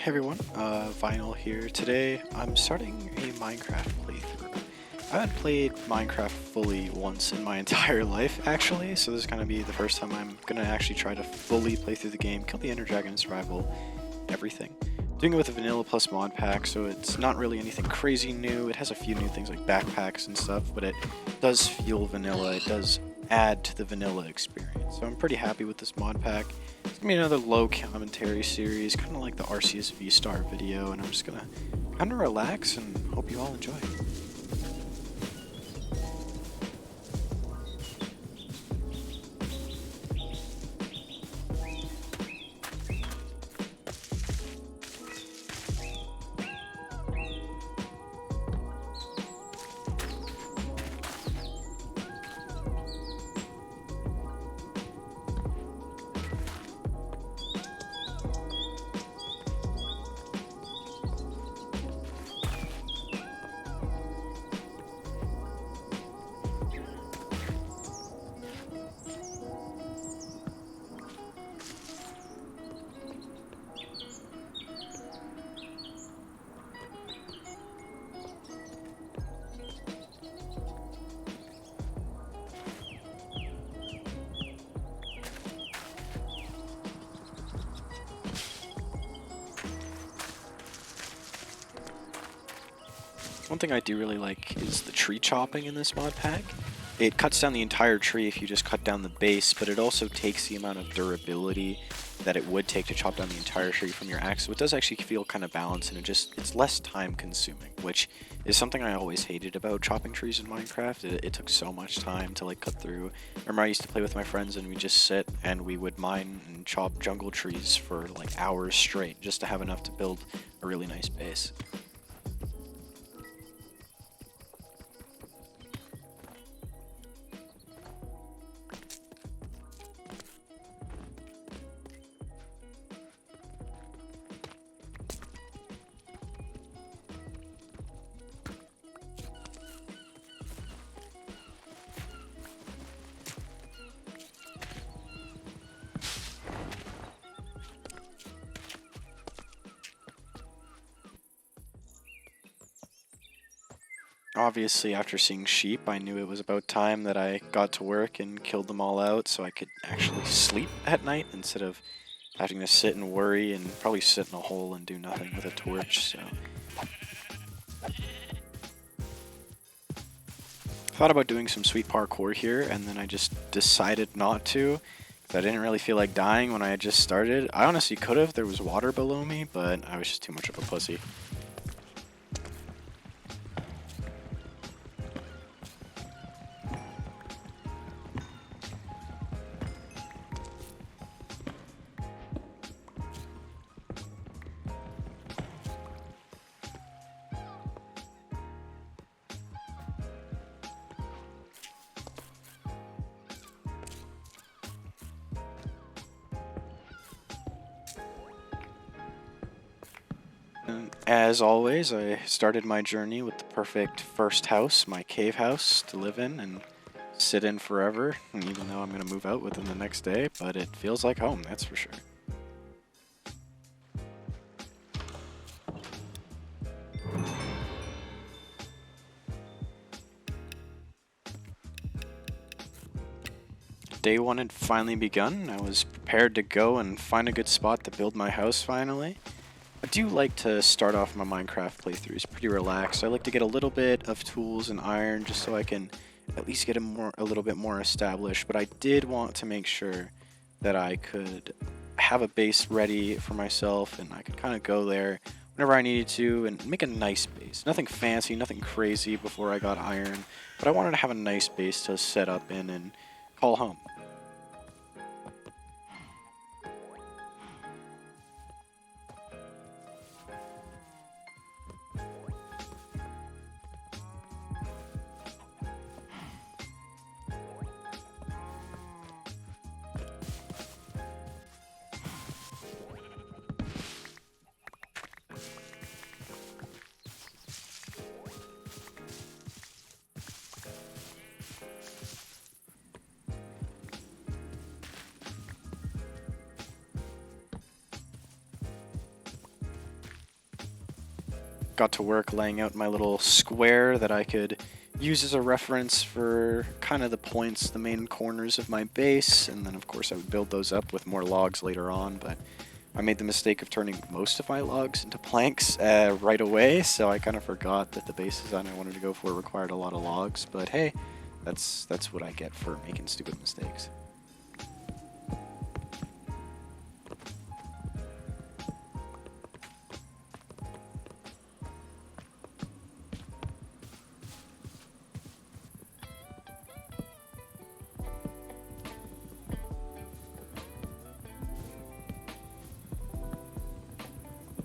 Hey everyone, Vinyl here. Today I'm starting a Minecraft playthrough. I haven't played Minecraft fully once in my entire life, actually, so this is going to be the first time I'm going to actually try to fully play through the game, kill the Ender Dragon Survival, everything. Doing it with a vanilla plus mod pack, so it's not really anything crazy new. It has a few new things like backpacks and stuff, but it does feel vanilla. It does add to the vanilla experience. So I'm pretty happy with this mod pack. It's gonna be another low commentary series, kind of like the RCSV Star video, and I'm just gonna kind of relax and hope you all enjoy. One thing I do really like is the tree chopping in this mod pack. It cuts down the entire tree if you just cut down the base, but it also takes the amount of durability that it would take to chop down the entire tree from your axe. So it does actually feel kind of balanced, and it's less time consuming, which is something I always hated about chopping trees in Minecraft. It took so much time to like cut through. I remember I used to play with my friends and we'd just sit and we would mine and chop jungle trees for like hours straight just to have enough to build a really nice base. Obviously, after seeing sheep, I knew it was about time that I got to work and killed them all out so I could actually sleep at night instead of having to sit and worry and probably sit in a hole and do nothing with a torch, so. Thought about doing some sweet parkour here, and then I just decided not to, because I didn't really feel like dying when I had just started. I honestly could have, there was water below me, but I was just too much of a pussy. As always, I started my journey with the perfect first house, my cave house, to live in and sit in forever, and even though I'm going to move out within the next day, but it feels like home, that's for sure. Day one had finally begun. I was prepared to go and find a good spot to build my house finally. I do like to start off my Minecraft playthroughs pretty relaxed. I like to get a little bit of tools and iron just so I can at least get a little bit more established, but I did want to make sure that I could have a base ready for myself and I could kind of go there whenever I needed to and make a nice base. Nothing fancy, nothing crazy before I got iron, but I wanted to have a nice base to set up in and call home. got to work laying out my little square that I could use as a reference for kind of the points, the main corners of my base, and then of course I would build those up with more logs later on, but I made the mistake of turning most of my logs into planks right away, so I kind of forgot that the base design I wanted to go for required a lot of logs, but hey, that's what I get for making stupid mistakes.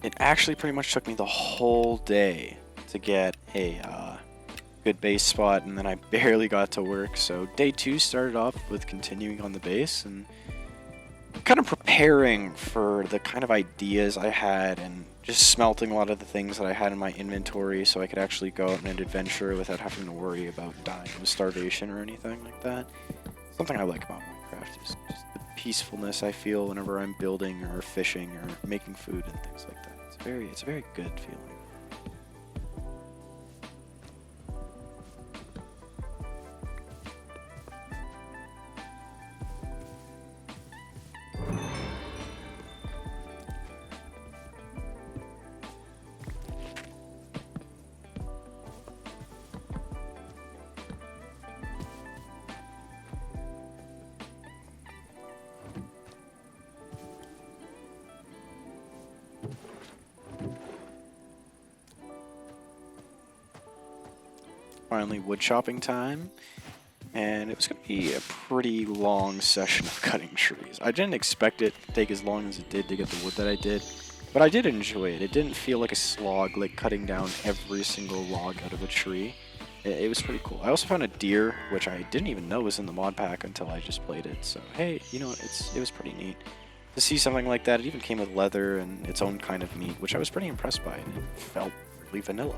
It actually pretty much took me the whole day to get a good base spot, and then I barely got to work. So day 2 started off with continuing on the base and kind of preparing for the kind of ideas I had and just smelting a lot of the things that I had in my inventory so I could actually go out on an adventure without having to worry about dying of starvation or anything like that. Something I like about Minecraft is just the peacefulness I feel whenever I'm building or fishing or making food and things like that. It's a very good feeling. Finally wood chopping time, and it was going to be a pretty long session of cutting trees. I didn't expect it to take as long as it did to get the wood that I did, but I did enjoy it. It didn't feel like a slog, like cutting down every single log out of a tree. It was pretty cool. I also found a deer, which I didn't even know was in the mod pack until I just played it, so hey, you know, it was pretty neat to see something like that. It even came with leather and its own kind of meat, which I was pretty impressed by, and it felt really vanilla.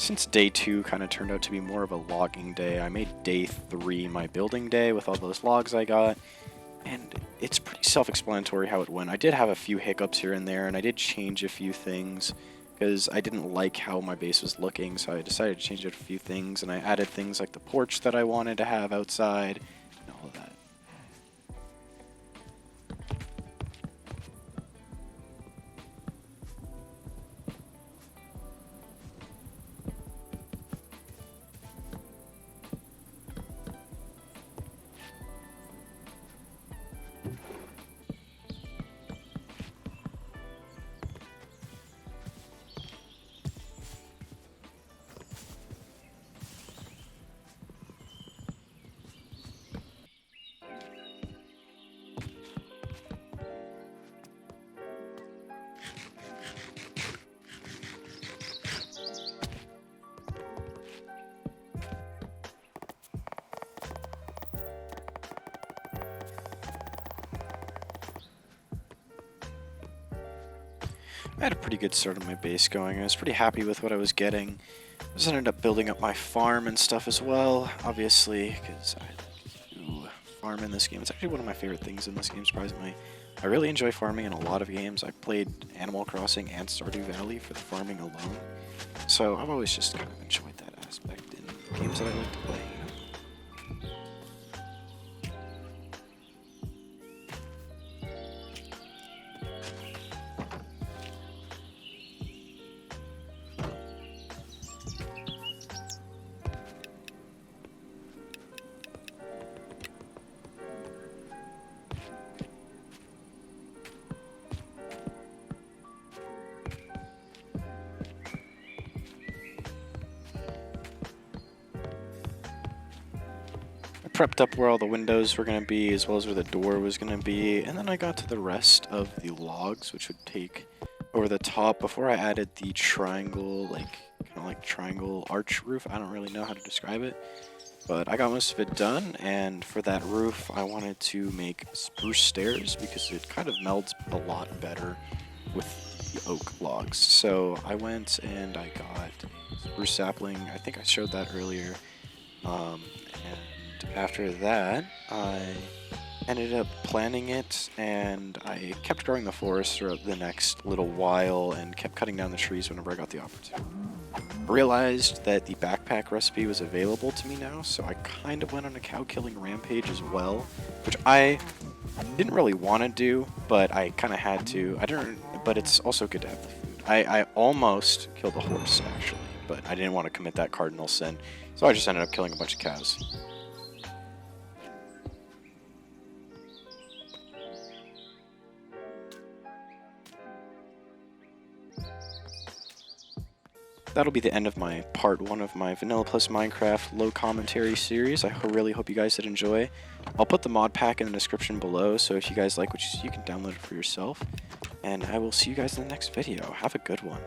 Since day 2 kind of turned out to be more of a logging day, I made day 3 my building day with all those logs I got, and it's pretty self-explanatory how it went. I did have a few hiccups here and there, and I did change a few things because I didn't like how my base was looking, so I decided to change a few things, and I added things like the porch that I wanted to have outside, and all of that. I had a pretty good start on my base going. I was pretty happy with what I was getting. I just ended up building up my farm and stuff as well, obviously, because I like to farm in this game. It's actually one of my favorite things in this game, surprisingly. I really enjoy farming in a lot of games. I played Animal Crossing and Stardew Valley for the farming alone, so I've always just kind of enjoyed that aspect in games that I like to play. prepped up where all the windows were going to be, as well as where the door was going to be, and then I got to the rest of the logs, which would take over the top before I added the triangle, like, kind of like triangle arch roof. I don't really know how to describe it, but I got most of it done, and for that roof, I wanted to make spruce stairs because it kind of melds a lot better with the oak logs. So I went and I got a spruce sapling. I think I showed that earlier. And after that, I ended up planting it, and I kept growing the forest throughout the next little while and kept cutting down the trees whenever I got the opportunity. I realized that the backpack recipe was available to me now, so I kind of went on a cow killing rampage as well, which I didn't really want to do, but I kind of had to. But it's also good to have the food. I almost killed a horse, actually, but I didn't want to commit that cardinal sin, so I just ended up killing a bunch of cows. That'll be the end of my part 1 of my Vanilla Plus Minecraft low commentary series. I really hope you guys did enjoy. I'll put the mod pack in the description below, so if you guys like what you see, you can download it for yourself. And I will see you guys in the next video. Have a good one.